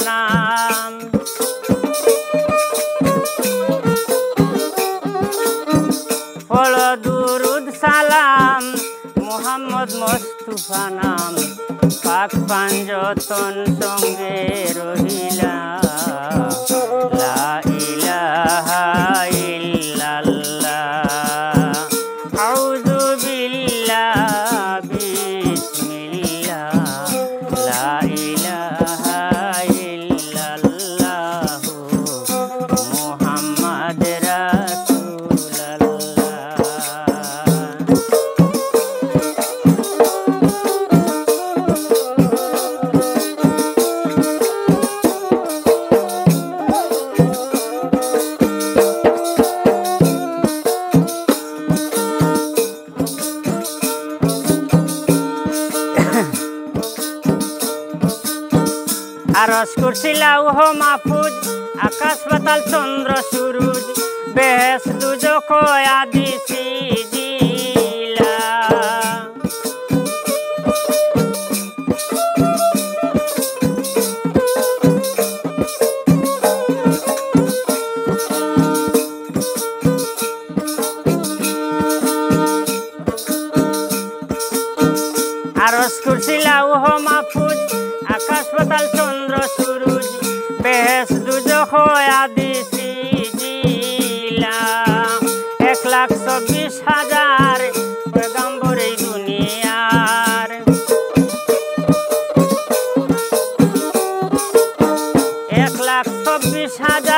নাম পড়ো দুরুদ সালাম মোহাম্মদ মোস্তফা নাম পাক পাঞ্জতন সঙ্গে রহিলা লা ইলাহা ইল্লাল্লাহ আউযু বিল্লাহ বিসমিল্লাহ লা ইলাহা ইল্লাল্লাহ মুহাম্মদ রাসূলুল্লাহ। আরশ কুরসি লৌহ মাহফুজ আকাশ পাতাল চন্দ্র সূরজ বেহেশত দুজখ আদি সিজিলা আরশ কুরসি লৌহ মাহফুজ আকাশ পাতাল চন্দ্র সূরজ বেহেশত দুজখ আদি সিজিলা 1,24,000 পয়গম্বর এই দুনিয়ার 1,24,000